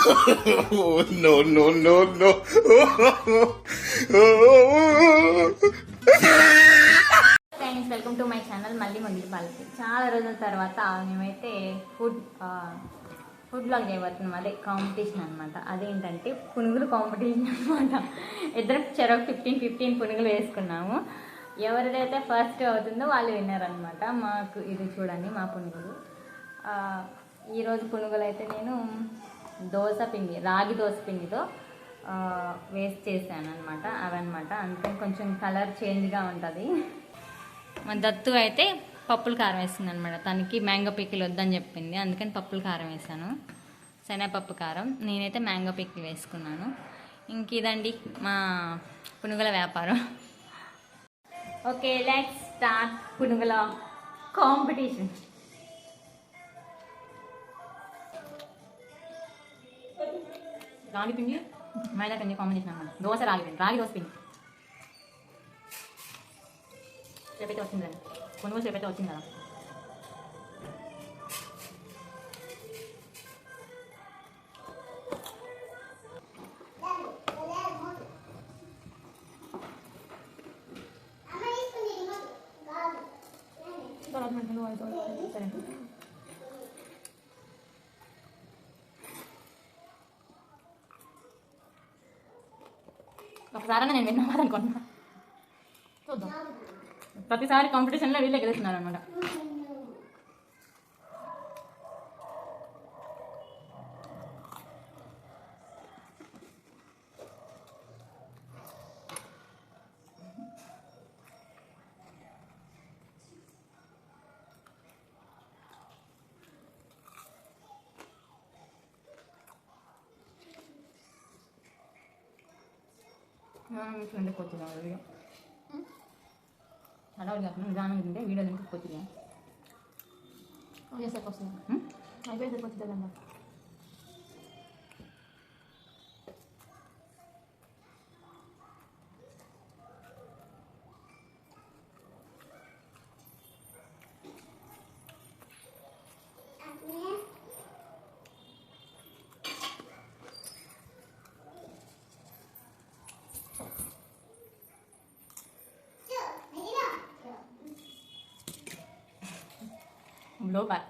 No, no, no, no. Friends, welcome to my channel. మళ్ళీ మంది పాలకి చాలా రోజుల తర్వాత మేమైతే ఫుడ్ బ్లాగ్ చేయబోతున్నాం. అదే కాంపిటీషన్ అనమాట. అదేంటంటే పునుగులు కాంపిటీషన్ అనమాట. ఇద్దరు చెరకు 15 పునుగులు వేసుకున్నాము. ఎవరిదైతే ఫస్ట్ అవుతుందో వాళ్ళు విన్నర్ అనమాట. మాకు ఇది చూడండి, మా పునుగులు. ఈరోజు పునుగులు అయితే నేను రాగి దోశ పిండితో వేస్ట్ చేశాను అనమాట. అవన్నమాట, అందుకని కొంచెం కలర్ చేంజ్గా ఉంటుంది. మా దత్తు అయితే పప్పుల కారం వేస్తుంది అనమాట. తనకి మ్యాంగో పికిల్ వద్దని చెప్పింది, అందుకని పప్పుల కారం వేసాను, శనగపప్పు కారం. నేనైతే మ్యాంగో పికిల్ వేసుకున్నాను. ఇంక ఇదండి మా పునుగుల వ్యాపారం. ఓకే, లెట్స్ స్టార్ట్ పునుగుల కాంపిటీషన్. రాగి పిండి మైదా పిండి కాంబినేషన్ అనమాట. రాగి దోశ పిండి రేపైతే వచ్చిందండి. పునుగులు రేపైతే వచ్చింది కదా. ఒకసారి నేను విన్నామనుకుంటున్నా. చూద్దాం. ప్రతిసారి కాంపిటీషన్లో వీళ్ళే గెలుస్తున్నారు అనమాట. ఎందుకు వచ్చిందా వీడియో అలా కాకుండా నిదానం తింటే వీడియో ఎందుకు వచ్చిందా అయిపోయేసరికి వస్తుంది. అయిపోయేసరికి వచ్చిందమ్మా. Lobat.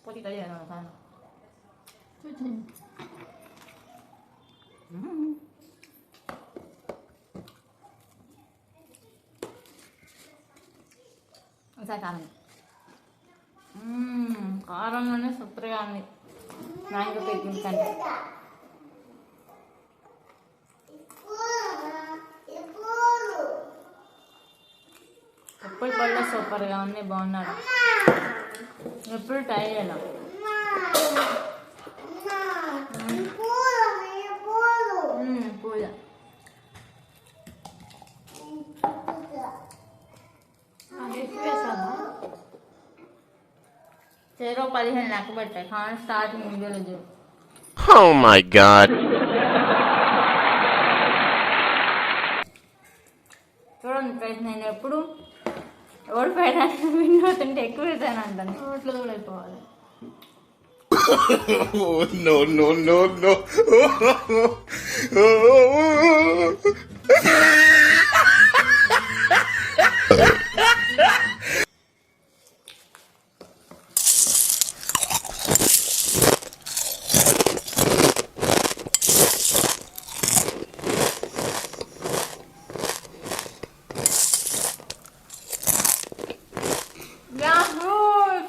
Poti tadi ada sana. Saya kanan. Karan mana super ani. Mango pickle kan. Apple palla super ani బాగున్నాడు. ఎప్పుడు ట్రై చేయాలి. పూజ చెరో 15 లెక్క పెట్టాయి. కానీ స్టార్టింగ్ వీడియోలో చూడు. Oh my God. చూడండి ఫ్రెండ్స్, నేను ఎప్పుడు ఓడిపోయడానికి విన్ అవుతుంటే ఎక్కువ వేసాను అంటాను. ఓట్లో కూడా అయిపోవాలి. No, no, no, no.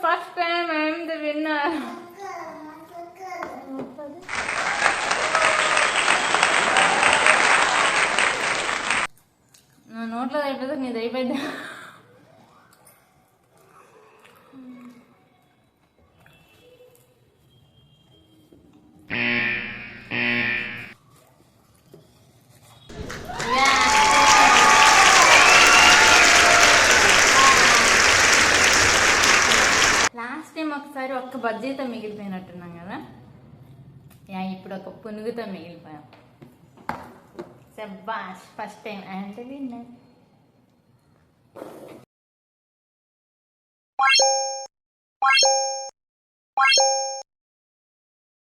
First time I am the winner. అయిపోతుంది నీది అయిపోయింది. లాస్ట్ టైం ఒకసారి ఒక్క బజ్జీతో మిగిలిపోయినట్టున్నాం కదా, ఇప్పుడు ఒక పునుగుతో మిగిలిపోయాం. సబ్బాష్, ఫస్ట్ టైం అంటే విన్నర్.